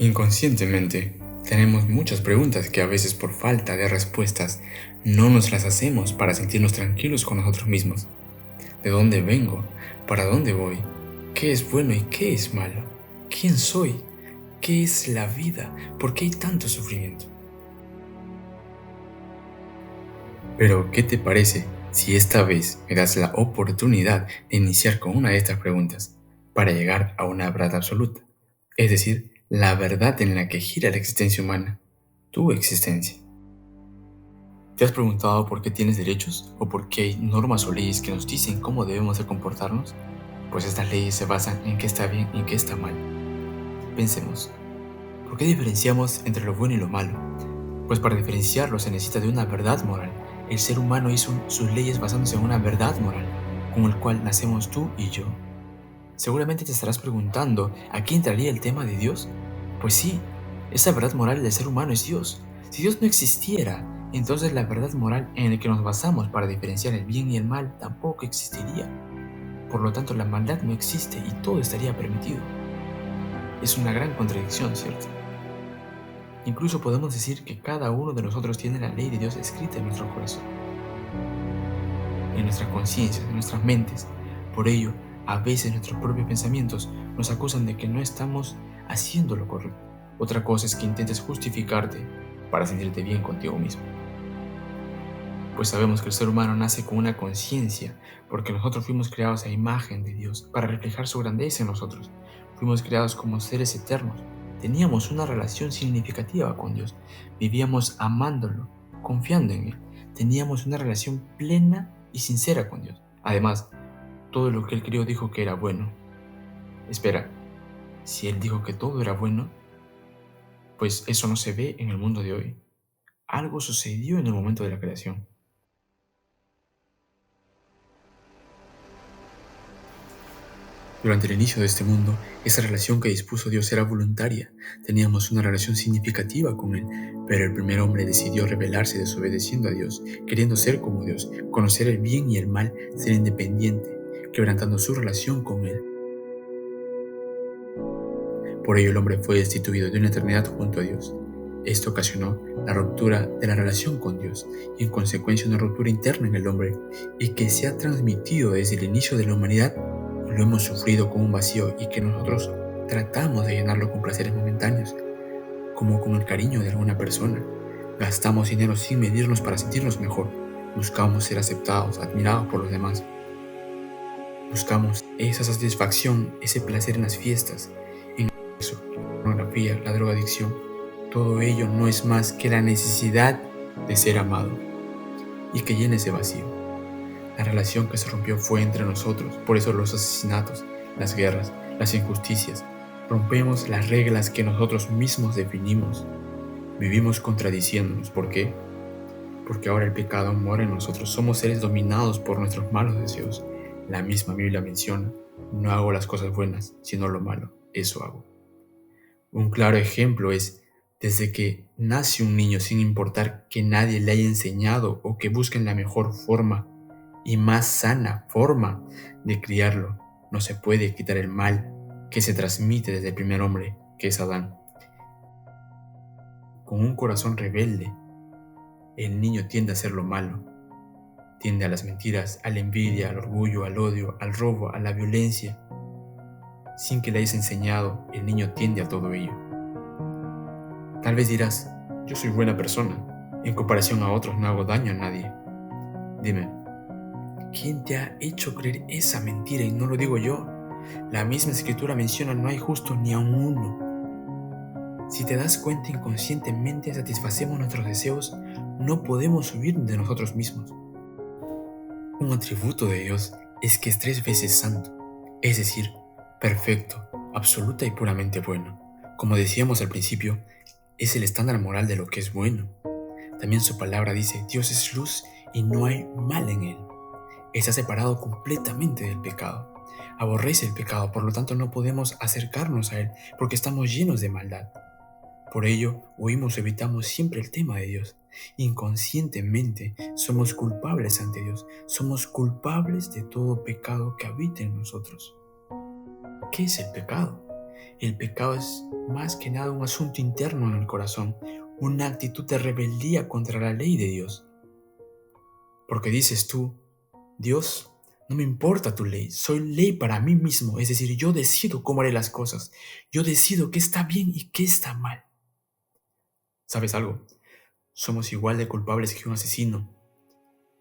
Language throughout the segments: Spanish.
Inconscientemente, tenemos muchas preguntas que a veces por falta de respuestas no nos las hacemos para sentirnos tranquilos con nosotros mismos. ¿De dónde vengo? ¿Para dónde voy? ¿Qué es bueno y qué es malo? ¿Quién soy? ¿Qué es la vida? ¿Por qué hay tanto sufrimiento? Pero, ¿qué te parece si esta vez me das la oportunidad de iniciar con una de estas preguntas para llegar a una verdad absoluta? Es decir, la verdad en la que gira la existencia humana, tu existencia. ¿Te has preguntado por qué tienes derechos o por qué hay normas o leyes que nos dicen cómo debemos de comportarnos? Pues estas leyes se basan en qué está bien y qué está mal. Pensemos, ¿por qué diferenciamos entre lo bueno y lo malo? Pues para diferenciarlo se necesita de una verdad moral. El ser humano hizo sus leyes basándose en una verdad moral, con el cual nacemos tú y yo. Seguramente te estarás preguntando, ¿a qué entraría el tema de Dios? Pues sí, esa verdad moral del ser humano es Dios. Si Dios no existiera, entonces la verdad moral en la que nos basamos para diferenciar el bien y el mal tampoco existiría. Por lo tanto, la maldad no existe y todo estaría permitido. Es una gran contradicción, ¿cierto? Incluso podemos decir que cada uno de nosotros tiene la ley de Dios escrita en nuestro corazón, en nuestras conciencias, en nuestras mentes. Por ello, a veces nuestros propios pensamientos nos acusan de que no estamos haciendo lo correcto. Otra cosa es que intentes justificarte para sentirte bien contigo mismo. Pues sabemos que el ser humano nace con una conciencia, porque nosotros fuimos creados a imagen de Dios, para reflejar su grandeza en nosotros. Fuimos creados como seres eternos. Teníamos una relación significativa con Dios. Vivíamos amándolo, confiando en Él. Teníamos una relación plena y sincera con Dios. Además, todo lo que Él creó dijo que era bueno. Espera, si Él dijo que todo era bueno, pues eso no se ve en el mundo de hoy. Algo sucedió en el momento de la creación. Durante el inicio de este mundo, esa relación que dispuso Dios era voluntaria. Teníamos una relación significativa con Él, pero el primer hombre decidió rebelarse desobedeciendo a Dios, queriendo ser como Dios, conocer el bien y el mal, ser independiente, quebrantando su relación con Él. Por ello el hombre fue destituido de una eternidad junto a Dios. Esto ocasionó la ruptura de la relación con Dios y en consecuencia una ruptura interna en el hombre y que se ha transmitido desde el inicio de la humanidad. Lo hemos sufrido como un vacío y que nosotros tratamos de llenarlo con placeres momentáneos, como con el cariño de alguna persona. Gastamos dinero sin medirnos para sentirnos mejor. Buscamos ser aceptados, admirados por los demás. Buscamos esa satisfacción, ese placer en las fiestas, en el sexo, la pornografía, la drogadicción. Todo ello no es más que la necesidad de ser amado y que llene ese vacío. La relación que se rompió fue entre nosotros, por eso los asesinatos, las guerras, las injusticias. Rompemos las reglas que nosotros mismos definimos. Vivimos contradiciéndonos. ¿Por qué? Porque ahora el pecado mora en nosotros. Somos seres dominados por nuestros malos deseos. La misma Biblia menciona, no hago las cosas buenas, sino lo malo. Eso hago. Un claro ejemplo es desde que nace un niño sin importar que nadie le haya enseñado o que busquen la mejor forma y más sana forma de criarlo. No se puede quitar el mal que se transmite desde el primer hombre, que es Adán. Con un corazón rebelde, el niño tiende a hacer lo malo. Tiende a las mentiras, a la envidia, al orgullo, al odio, al robo, a la violencia. Sin que le hayas enseñado, el niño tiende a todo ello. Tal vez dirás, yo soy buena persona. En comparación a otros no hago daño a nadie. Dime, ¿quién te ha hecho creer esa mentira? Y no lo digo yo. La misma escritura menciona no hay justo ni a un uno. Si te das cuenta, inconscientemente satisfacemos nuestros deseos, no podemos huir de nosotros mismos. Un atributo de Dios es que es 3 veces santo, es decir, perfecto, absoluta y puramente bueno. Como decíamos al principio, es el estándar moral de lo que es bueno. También su palabra dice, Dios es luz y no hay mal en él. Está separado completamente del pecado. Aborrece el pecado, por lo tanto no podemos acercarnos a él porque estamos llenos de maldad. Por ello, huimos o evitamos siempre el tema de Dios. Inconscientemente somos culpables ante Dios. Somos culpables de todo pecado que habita en nosotros. ¿Qué es el pecado? El pecado es más que nada un asunto interno en el corazón, una actitud de rebeldía contra la ley de Dios. Porque dices tú, Dios, no me importa tu ley, soy ley para mí mismo, es decir, yo decido cómo haré las cosas, yo decido qué está bien y qué está mal. ¿Sabes algo? Somos igual de culpables que un asesino.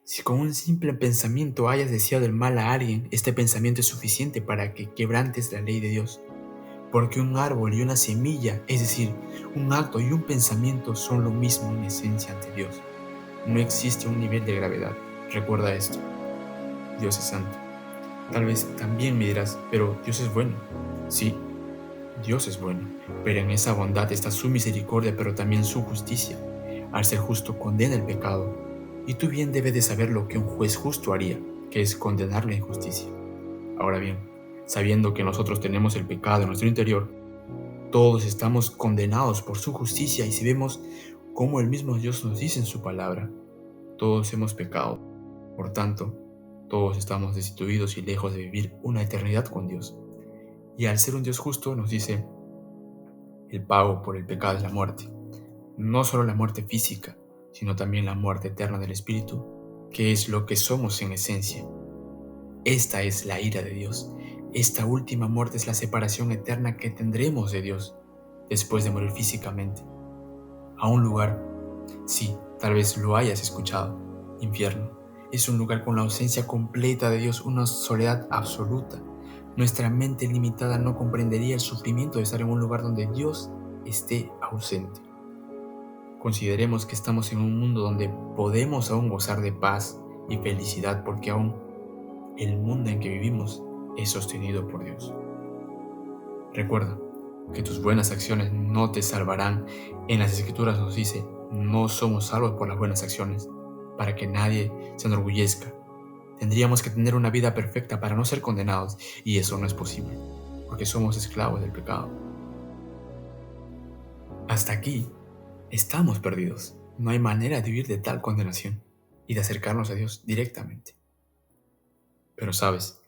Si con un simple pensamiento hayas deseado el mal a alguien, este pensamiento es suficiente para que quebrantes la ley de Dios. Porque un árbol y una semilla, es decir, un acto y un pensamiento son lo mismo en esencia ante Dios. No existe un nivel de gravedad. Recuerda esto. Dios es santo. Tal vez también me dirás, pero Dios es bueno. Sí, Dios es bueno, pero en esa bondad está su misericordia, pero también su justicia. Al ser justo condena el pecado, y tú bien debes de saber lo que un juez justo haría, que es condenar la injusticia. Ahora bien, sabiendo que nosotros tenemos el pecado en nuestro interior, todos estamos condenados por su justicia, y si vemos cómo el mismo Dios nos dice en su palabra, todos hemos pecado. Por tanto, todos estamos destituidos y lejos de vivir una eternidad con Dios. Y al ser un Dios justo nos dice, el pago por el pecado es la muerte. No solo la muerte física, sino también la muerte eterna del espíritu, que es lo que somos en esencia. Esta es la ira de Dios. Esta última muerte es la separación eterna que tendremos de Dios después de morir físicamente. A un lugar, sí, tal vez lo hayas escuchado, infierno. Es un lugar con la ausencia completa de Dios, una soledad absoluta. Nuestra mente limitada no comprendería el sufrimiento de estar en un lugar donde Dios esté ausente. Consideremos que estamos en un mundo donde podemos aún gozar de paz y felicidad porque aún el mundo en que vivimos es sostenido por Dios. Recuerda que tus buenas acciones no te salvarán. En las Escrituras nos dice, no somos salvos por las buenas acciones, para que nadie se enorgullezca. Tendríamos que tener una vida perfecta para no ser condenados, y eso no es posible, porque somos esclavos del pecado. Hasta aquí estamos perdidos. No hay manera de huir de tal condenación y de acercarnos a Dios directamente. Pero sabes,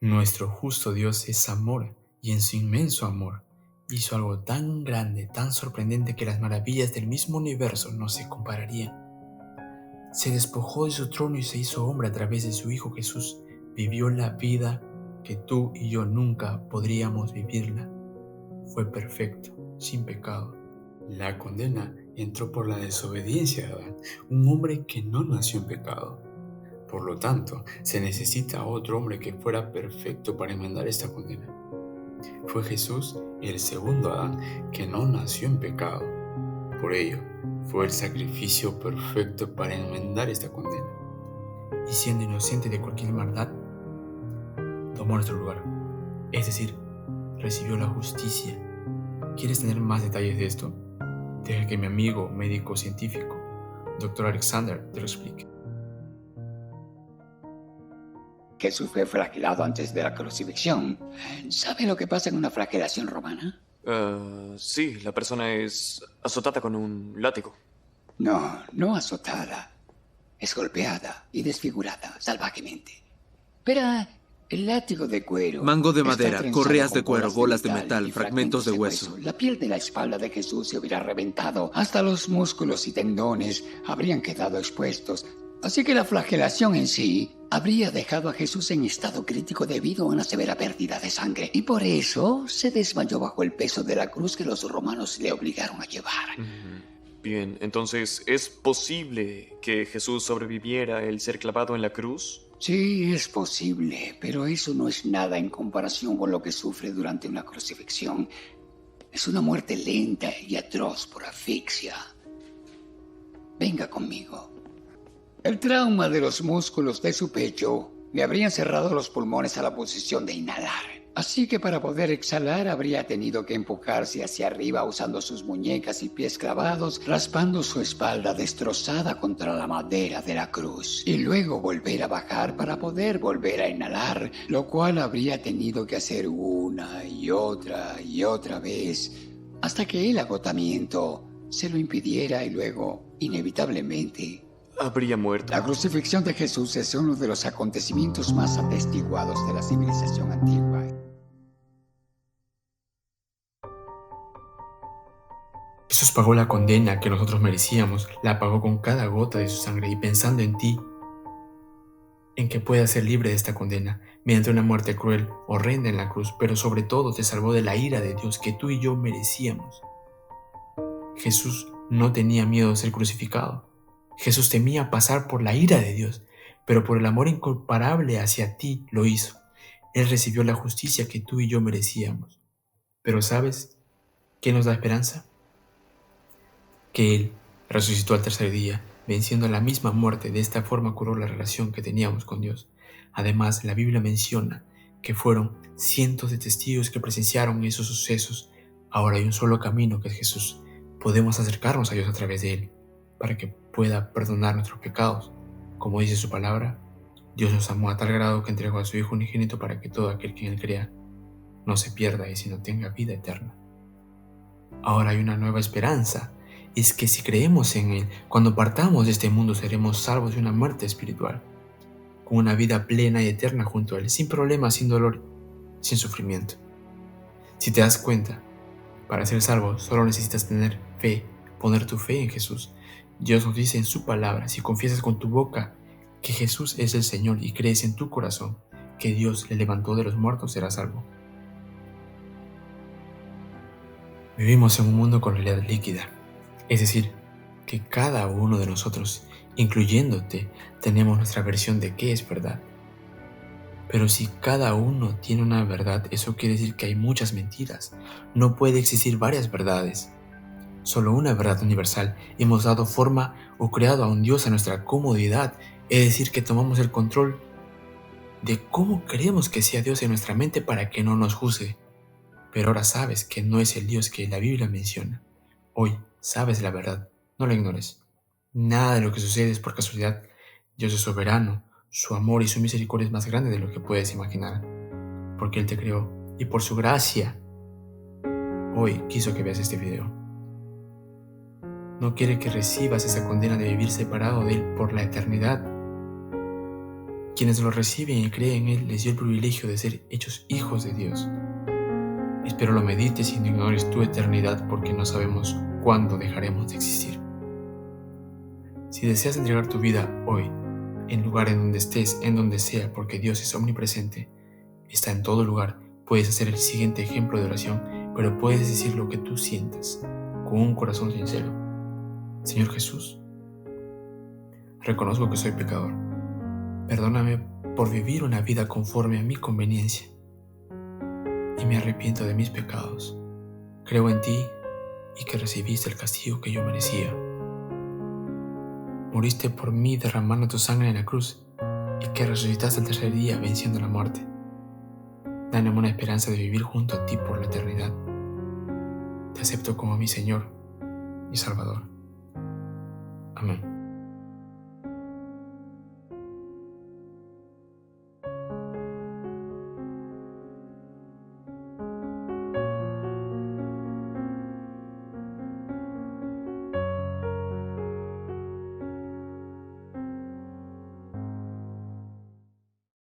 nuestro justo Dios es amor, y en su inmenso amor hizo algo tan grande, tan sorprendente que las maravillas del mismo universo no se compararían. Se despojó de su trono y se hizo hombre a través de su Hijo Jesús. Vivió la vida que tú y yo nunca podríamos vivirla. Fue perfecto, sin pecado. La condena entró por la desobediencia de Adán, un hombre que no nació en pecado. Por lo tanto, se necesita otro hombre que fuera perfecto para enmendar esta condena. Fue Jesús, el segundo Adán, que no nació en pecado. Por ello, fue el sacrificio perfecto para enmendar esta condena. Y siendo inocente de cualquier maldad, tomó nuestro lugar. Es decir, recibió la justicia. ¿Quieres tener más detalles de esto? Deja que mi amigo médico científico, Dr. Alexander, te lo explique. Jesús fue flagelado antes de la crucifixión. ¿Sabe lo que pasa en una flagelación romana? Sí, la persona es azotada con un látigo. No azotada. Es golpeada y desfigurada salvajemente. Pero el látigo de cuero... Mango de está madera, trenzado correas de con cuero, bolas de metal, y fragmentos de fragmentos hueso. La piel de la espalda de Jesús se hubiera reventado. Hasta los músculos y tendones habrían quedado expuestos. Así que la flagelación en sí habría dejado a Jesús en estado crítico debido a una severa pérdida de sangre. Y por eso se desmayó bajo el peso de la cruz que los romanos le obligaron a llevar. Bien, entonces, ¿es posible que Jesús sobreviviera el ser clavado en la cruz? Sí, es posible, pero eso no es nada en comparación con lo que sufre durante una crucifixión. Es una muerte lenta y atroz por asfixia. Venga conmigo. El trauma de los músculos de su pecho le habrían cerrado los pulmones a la posición de inhalar. Así que para poder exhalar habría tenido que empujarse hacia arriba usando sus muñecas y pies clavados, raspando su espalda destrozada contra la madera de la cruz. Y luego volver a bajar para poder volver a inhalar, lo cual habría tenido que hacer una y otra vez, hasta que el agotamiento se lo impidiera y luego, inevitablemente, Habría muerto. la crucifixión de Jesús es uno de los acontecimientos más atestiguados de la civilización antigua. Jesús pagó la condena que nosotros merecíamos, la pagó con cada gota de su sangre, y pensando en ti, en que puedas ser libre de esta condena, mediante una muerte cruel, horrenda en la cruz, pero sobre todo te salvó de la ira de Dios que tú y yo merecíamos. Jesús no tenía miedo de ser crucificado. Jesús temía pasar por la ira de Dios, pero por el amor incomparable hacia ti lo hizo. Él recibió la justicia que tú y yo merecíamos. Pero ¿sabes qué nos da esperanza? Que Él resucitó al tercer día, venciendo la misma muerte. De esta forma curó la relación que teníamos con Dios. Además, la Biblia menciona que fueron cientos de testigos que presenciaron esos sucesos. Ahora hay un solo camino, que es Jesús. Podemos acercarnos a Dios a través de Él, para que pueda perdonar nuestros pecados. Como dice su palabra, Dios nos amó a tal grado que entregó a su Hijo unigénito para que todo aquel que en Él crea no se pierda y sino tenga vida eterna. Ahora hay una nueva esperanza. Es que si creemos en Él, cuando partamos de este mundo seremos salvos de una muerte espiritual, con una vida plena y eterna junto a Él, sin problemas, sin dolor, sin sufrimiento. Si te das cuenta, para ser salvo solo necesitas tener fe, poner tu fe en Jesús. Dios nos dice en su palabra, si confiesas con tu boca que Jesús es el Señor y crees en tu corazón que Dios le levantó de los muertos, serás salvo. Vivimos en un mundo con realidad líquida, es decir, que cada uno de nosotros, incluyéndote, tenemos nuestra versión de qué es verdad. Pero si cada uno tiene una verdad, eso quiere decir que hay muchas mentiras. No puede existir varias verdades. Solo una verdad universal. Hemos dado forma o creado a un Dios a nuestra comodidad, es decir, que tomamos el control de cómo queremos que sea Dios en nuestra mente para que no nos juzgue. Pero ahora sabes que no es el Dios que la Biblia menciona. Hoy sabes la verdad, no la ignores. Nada de lo que sucede es por casualidad. Dios es soberano, su amor y su misericordia es más grande de lo que puedes imaginar, porque Él te creó y por su gracia hoy quiso que veas este video. No quiere que recibas esa condena de vivir separado de Él por la eternidad. Quienes lo reciben y creen en Él les dio el privilegio de ser hechos hijos de Dios. Espero lo medites y no ignores tu eternidad, porque no sabemos cuándo dejaremos de existir. Si deseas entregar tu vida hoy, en lugar en donde estés, en donde sea, porque Dios es omnipresente, está en todo lugar, puedes hacer el siguiente ejemplo de oración, pero puedes decir lo que tú sientas, con un corazón sincero. Señor Jesús, reconozco que soy pecador. Perdóname por vivir una vida conforme a mi conveniencia. Y me arrepiento de mis pecados. Creo en ti y que recibiste el castigo que yo merecía. Moriste por mí derramando tu sangre en la cruz y que resucitaste el tercer día venciendo la muerte. Dame una esperanza de vivir junto a ti por la eternidad. Te acepto como mi Señor y Salvador. Amén.